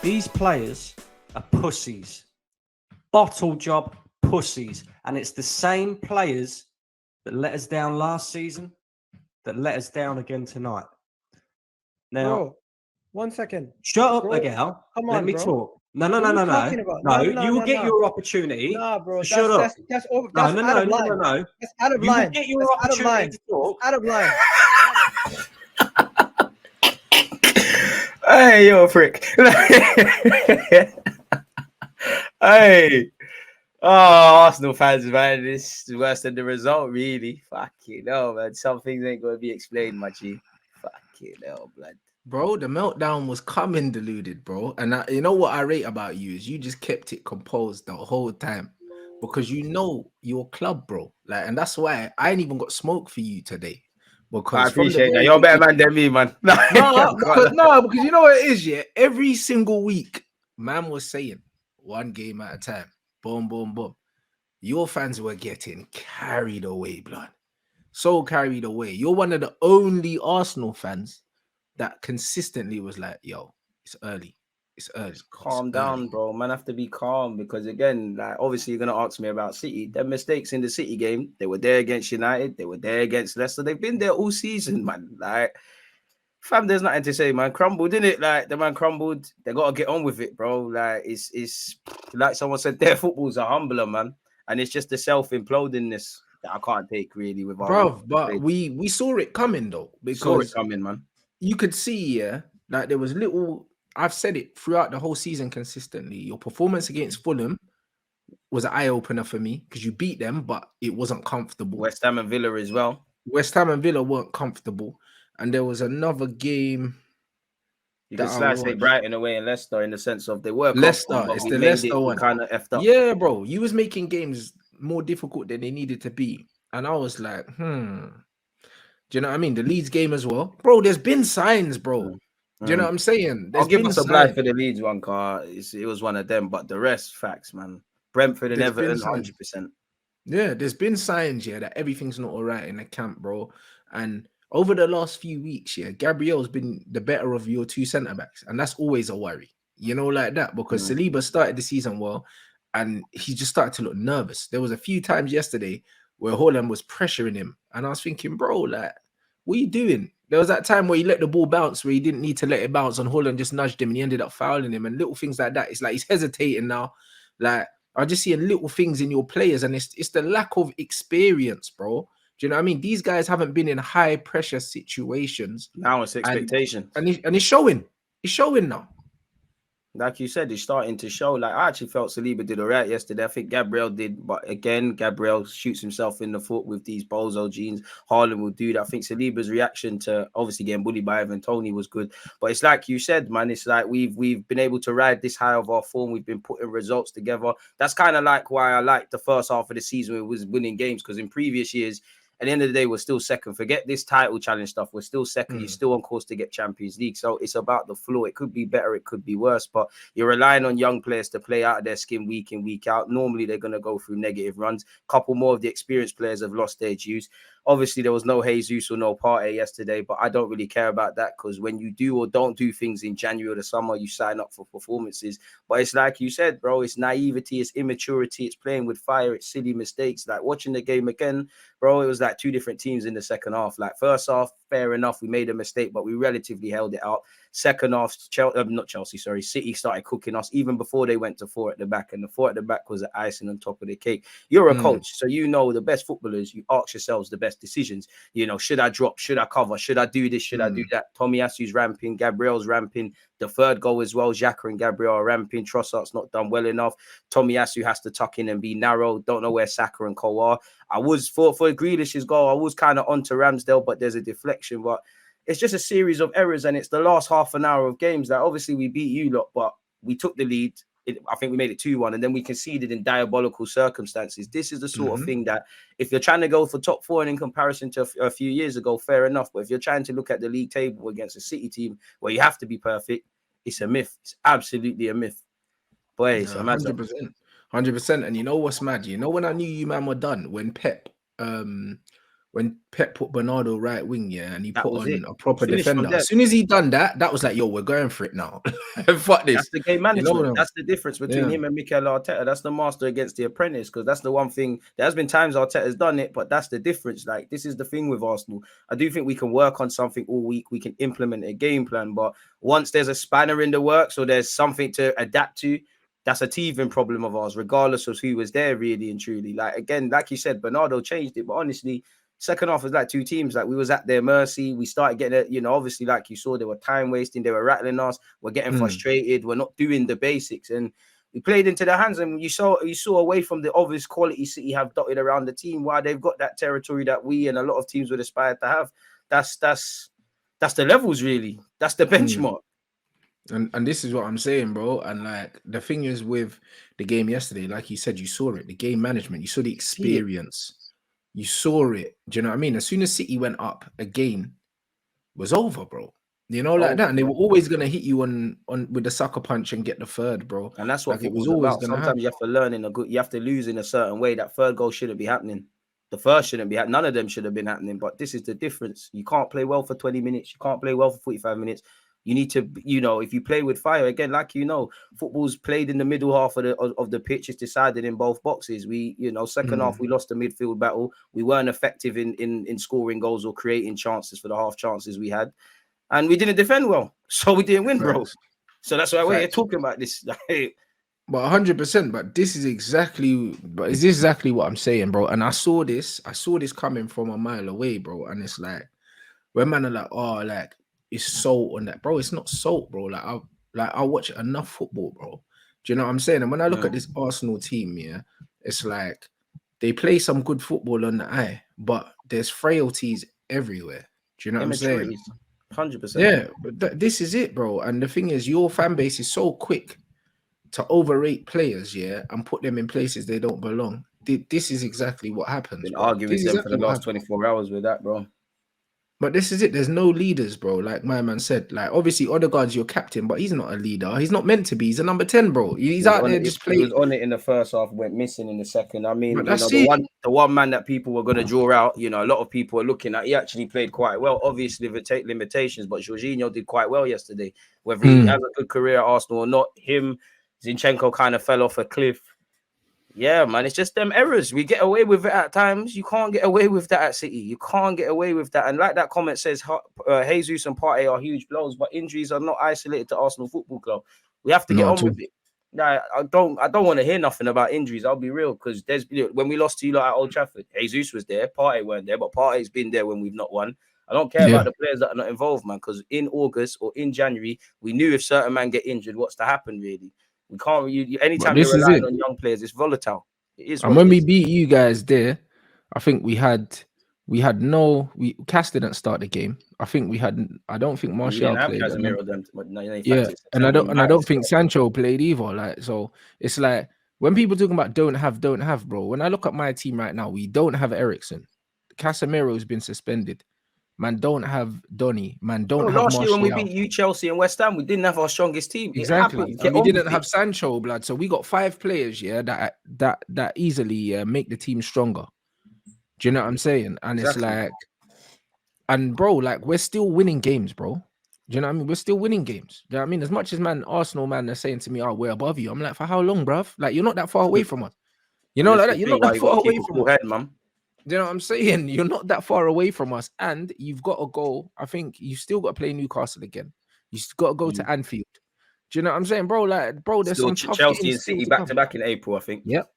These players are pussies. Bottle job pussies. And it's the same players that let us down last season that let us down again tonight. Now, Bro, 1 second. shut up, Bro, Miguel. come Let on, me bro. talk. No. What are you talking about? No, No, you will get your opportunity. Nah, bro. So shut up. That's over. No, That's no, out no, of no, line. no, no. That's out of You will line. get your That's out of opportunity line. to talk. Out of line. Hey, you're a prick. Hey. Oh, Arsenal fans, man, this is worse than the result, really. Fucking hell, man. Some things ain't going to be explained, my G. Fucking hell, blood. Bro, the meltdown was coming, deluded, bro. And you know what I rate about you is you just kept it composed the whole time because you know your club, bro. Like, and that's why I ain't even got smoke for you today. Because I from the appreciate that. very You're a better beginning, man than me, man. because you know what it is, yeah. Every single week, man was saying 1 game at a time, boom, boom, boom. Your fans were getting carried away, blood. So carried away. You're one of the only Arsenal fans that consistently was like, yo, it's early. It's early. It's Calm early. down, bro. Man, have to be calm because again, like obviously you're gonna ask me about City. Their mistakes in the City game, they were there against United, they were there against Leicester. They've been there all season, man. Like, fam, there's nothing to say, man. Crumbled, didn't it? Like the man crumbled. They gotta get on with it, bro. Like it's like someone said, their football's a humbler, man, and it's just the self implodingness that I can't take really with our. Bro, but we saw it coming though, Saw it because coming, man. you could see, yeah, like there was little. I've said it throughout the whole season consistently. Your performance against Fulham was an eye opener for me because you beat them, but it wasn't comfortable. West Ham and Villa as well. West Ham and Villa weren't comfortable, and there was another game. You can slice it Brighton away in Leicester in the sense of they were Leicester. but It's we the made Leicester it, one. Kind of effed up. Yeah, bro. You was making games more difficult than they needed to be, and I was like, Do you know what I mean? The Leeds game as well, bro. There's been signs, bro. Do you know what I'm saying? I'll give us a blind for the Leeds one, car. It was one of them, but the rest, facts, man. Brentford and Everton, 100%. Yeah, there's been signs, yeah, that everything's not all right in the camp, bro. And over the last few weeks, yeah, Gabriel's been the better of your 2 centre backs, and that's always a worry, you know, like that, because Saliba started the season well, and he just started to look nervous. There was a few times yesterday where Haaland was pressuring him, and I was thinking, bro, like, what are you doing? There was that time where he let the ball bounce where he didn't need to let it bounce, and Haaland just nudged him, and he ended up fouling him, and little things like that. It's like he's hesitating now, like. I just see little things in your players, and it's the lack of experience, bro. Do you know what I mean? These guys haven't been in high pressure situations. Now it's expectation, and it's showing. It's showing now. Like you said, it's starting to show. Like I actually felt Saliba did all right yesterday. I think Gabriel did, but again, Gabriel shoots himself in the foot with these bozo genes. Haaland will do that. I think Saliba's reaction to obviously getting bullied by Evan Toney was good. But it's like you said, man. It's like we've been able to ride this high of our form. We've been putting results together. That's kind of like why I liked the first half of the season. It was winning games because in previous years. At the end of the day, we're still second. Forget this title challenge stuff. We're still second. You're still on course to get Champions League. So it's about the floor. It could be better. It could be worse. But you're relying on young players to play out of their skin week in, week out. Normally, they're going to go through negative runs. A couple more of the experienced players have lost their juice. Obviously, there was no Jesus or no Partey yesterday, but I don't really care about that because when you do or don't do things in January or the summer, you sign up for performances. But it's like you said, bro, it's naivety, it's immaturity, it's playing with fire, it's silly mistakes. Like watching the game again, bro, it was like 2 different teams in the second half. Like first half, fair enough, we made a mistake, but we relatively held it out. Second half, City started cooking us even before they went to 4 at the back, and the 4 at the back was the icing on top of the cake. You're a coach, so you know the best footballers, you ask yourselves the best decisions. You know, should I drop? Should I cover? Should I do this? Should I do that? Tomiyasu's ramping, Gabriel's ramping. The third goal as well, Xhaka and Gabriel are ramping. Trossard's not done well enough. Tomiyasu has to tuck in and be narrow. Don't know where Saka and Cole are. I was for Grealish's goal, I was kind of onto Ramsdale, but there's a deflection. But it's just a series of errors, and it's the last half an hour of games that obviously we beat you lot, but we took the lead. I think we made it 2-1, and then we conceded in diabolical circumstances. This is the sort of thing that if you're trying to go for top 4 and in comparison to a few years ago, fair enough. But if you're trying to look at the league table against a City team where you have to be perfect, it's a myth. It's absolutely a myth. Boy, it's 100%. And you know what's mad? You know when I knew you man were done? When Pep when Pep put Bernardo right wing, yeah, and he That put was on it. a proper Finished from defender. there. As soon as he done that, that was like, yo, we're going for it now. Fuck this. That's the game You know management. what That's the difference between Yeah. him and Mikel Arteta. That's the master against the apprentice, because that's the one thing. There's been times Arteta's done it, but that's the difference. Like, this is the thing with Arsenal. I do think we can work on something all week. We can implement a game plan, but once there's a spanner in the works or there's something to adapt to, that's a teething problem of ours, regardless of who was there, really and truly. Like, again, like you said, Bernardo changed it, but honestly, second half was like two teams. Like, we was at their mercy. We started getting it, obviously, like you saw, they were time wasting, they were rattling us, we're getting frustrated, we're not doing the basics, and we played into their hands. And you saw away from the obvious quality City have dotted around the team, why they've got that territory that we and a lot of teams would aspire to have. That's the levels, really. That's the benchmark. And this is what I'm saying, bro. And like the thing is with the game yesterday, like you said, you saw it, the game management, you saw the experience, you saw it. Do you know what I mean? As soon as City went up, a game was over, bro. You know, like that. And they were always gonna hit you on with the sucker punch and get the third, bro. And that's what like it was football's always about. gonna Sometimes happen. you have to learn you have to lose in a certain way. That third goal shouldn't be happening. The first shouldn't be happening. None of them should have been happening. But this is the difference. You can't play well for 20 minutes. You can't play well for 45 minutes. You need to, if you play with fire, again, like football's played in the middle half of the pitch. It's decided in both boxes. We, second half, we lost the midfield battle. We weren't effective in scoring goals or creating chances for the half chances we had. And we didn't defend well. So we didn't win, bro. So that's why we're talking about this. But 100%, but this is exactly what I'm saying, bro. And I saw this coming from a mile away, bro. And it's like, when man are like, oh, like it's salt on that, bro. It's not salt, bro. I watch enough football, bro. Do you know what I'm saying? And when I look at this Arsenal team, yeah, it's like they play some good football on the eye, but there's frailties everywhere. Do you know what I'm saying? 100%. Yeah, but this is it, bro. And the thing is, your fan base is so quick to overrate players, yeah, and put them in places they don't belong. This is exactly what happens. Been bro. arguing with them for the last 24 hours with that, bro. But this is it. There's no leaders, bro. Like my man said, like obviously Odegaard's your captain, but he's not a leader. He's not meant to be. He's a number 10, bro. He's out there just playing. He was on it in the first half, went missing in the second. I mean, But the one man that people were going to draw out, a lot of people are looking at. He actually played quite well. Obviously, if it take limitations, but Jorginho did quite well yesterday. Whether he has a good career at Arsenal or not, Zinchenko kind of fell off a cliff. Yeah, man, it's just them errors. We get away with it at times. You can't get away with that at City. You can't get away with that. And like that comment says, Jesus and Partey are huge blows, but injuries are not isolated to Arsenal Football Club. We have to get on with it. Nah, I don't want to hear nothing about injuries. I'll be real, because when we lost to you at Old Trafford, Jesus was there, Partey weren't there, but Partey's been there when we've not won. I don't care about the players that are not involved, man, because in August or in January, we knew if certain men get injured, what's to happen, really. We can't. Anytime you're relying on young players, it's volatile. It is. And when we beat you guys there, I think Cass didn't start the game. I don't think Martial played. And I don't think Sancho played either. Like, so it's like when people talking about don't have, bro. When I look at my team right now, we don't have Eriksen. Casemiro has been suspended. Man, don't have Donny. Man, don't have last Martial. year when we beat you, Chelsea and West Ham, we didn't have our strongest team. Exactly. And we didn't have Sancho, blood. So we got 5 players, yeah, that easily make the team stronger. Do you know what I'm saying? And it's like, and bro, like we're still winning games, bro. Do you know what I mean? We're still winning games. Do you know what I mean? As much as Arsenal man, they're saying to me, "Oh, we're above you." I'm like, for how long, bruv? Like you're not that far away from us. You know, like that. You're not that far away from us, man. Do you know what I'm saying? You're not that far away from us, and you've got to go. I think you've still got to play Newcastle again. You've got to go to Anfield. Do you know what I'm saying, bro? Like, bro, there's still some tough Chelsea and City back to back in April, I think. Yep.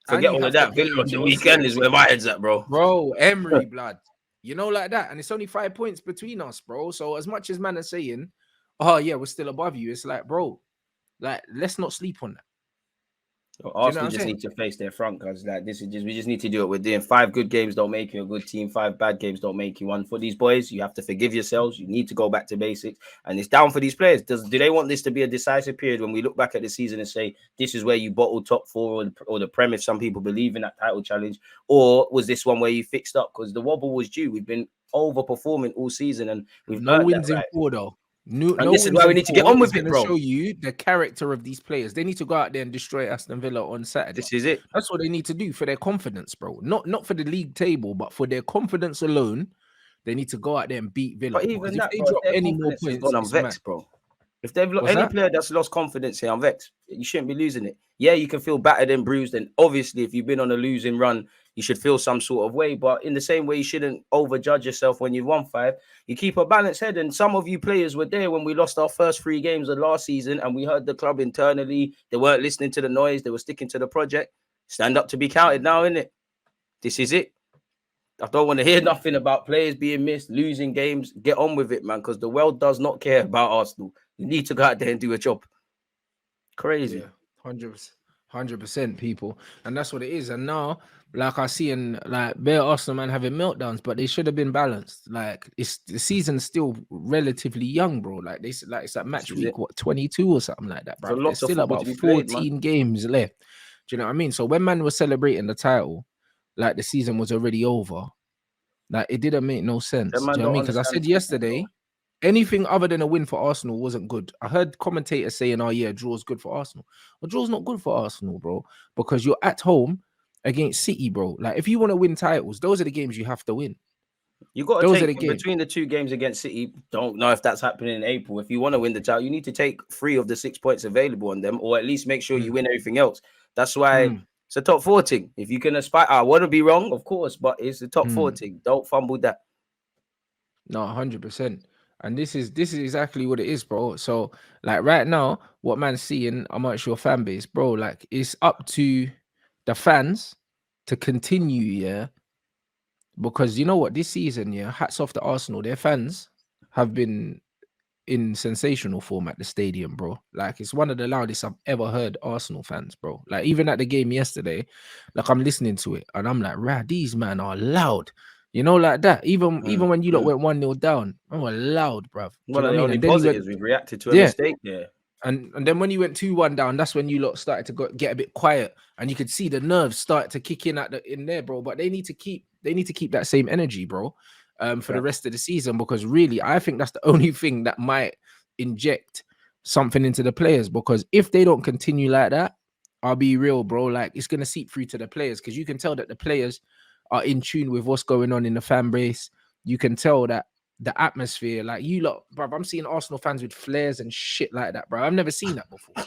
Forget all of that. Villa on the weekend is where my head's at, bro. Bro, Emery blood. You know, like that. And it's only 5 points between us, bro. So as much as man are saying, oh yeah, we're still above you, it's like, bro, like let's not sleep on that. Arsenal just need to face their front, because like we just need to do it. We're doing 5 good games don't make you a good team. 5 bad games don't make you one. For these boys, you have to forgive yourselves. You need to go back to basics, and it's down for these players. Do they want this to be a decisive period when we look back at the season and say this is where you bottled top 4 or the Prem, if some people believe in that title challenge, or was this one where you fixed up? Because the wobble was due. We've been overperforming all season, and we've no wins in 4 though. No, And no this is win why we from need to get 4 on with is it, going to bro. show you the character of these players. They need to go out there and destroy Aston Villa on Saturday. This is it. That's what they need to do for their confidence, bro. Not for the league table, but for their confidence alone. They need to go out there and beat Villa. But even Because if that, they bro, if drop their any more confidence has points, gone, I'm it's mad. vexed, bro. If they've What's any that? player that's lost confidence here, I'm vexed. You shouldn't be losing it. Yeah, you can feel battered and bruised, and obviously, if you've been on a losing run, you should feel some sort of way. But in the same way, you shouldn't overjudge yourself when you've won 5. You keep a balanced head, and some of you players were there when we lost our first 3 games of last season, and we heard the club internally. They weren't listening to the noise. They were sticking to the project. Stand up to be counted now, innit? This is it. I don't want to hear nothing about players being missed, losing games. Get on with it, man, because the world does not care about Arsenal. You need to go out there and do a job. Crazy. Yeah, 100%, people, and that's what it is. And now, like I see, in like bare Arsenal man having meltdowns, but they should have been balanced. Like it's the season's still relatively young, bro. Like they like it's like match is week it. 22 or something like that, bro. So There's lots of still football about to be played, 14 games left. Do you know what I mean? So when man was celebrating the title, like the season was already over. Like it didn't make no sense. That Do man you know what I don't mean? Because I understand said football, yesterday, anything other than a win for Arsenal wasn't good. I heard commentators saying, "Oh yeah, draw's good for Arsenal." Well, draw's not good for Arsenal, bro, because you're at home against City, bro. Like if you want to win titles, those are the games you have to win. You got to Those are take the games. between the 2 games against City. Don't know if that's happening in April. If you want to win the title, you need to take 3 of the 6 points available on them, or at least make sure you win everything else. That's why it's a top 4 thing. If you can aspire, I want to be wrong, of course, but it's a top 4 thing. Don't fumble that. No, 100%. And this is exactly what it is, bro. So, like right now, what man's seeing amongst your fan base, bro, like it's up to the fans to continue, yeah. Because you know what, this season, yeah, hats off to Arsenal. Their fans have been in sensational form at the stadium, bro. Like it's one of the loudest I've ever heard Arsenal fans, bro. Like even at the game yesterday, like I'm listening to it and I'm like, rah, these man are loud. You know, like that. Even when you lot went 1-0 down, they were loud, bruv. Do you One know of what I the mean? only And then he went, positives we've reacted to a yeah. mistake there. And then when you went 2-1 down, that's when you lot started to get a bit quiet, and you could see the nerves start to kick in in there, bro. But they need to keep that same energy, bro, for the rest of the season, because really, I think that's the only thing that might inject something into the players. Because if they don't continue like that, I'll be real, bro. Like it's gonna seep through to the players, because you can tell that the players are in tune with what's going on in the fan base. You can tell that the atmosphere, like you lot, bro. I'm seeing Arsenal fans with flares and shit like that, bro. I've never seen that before.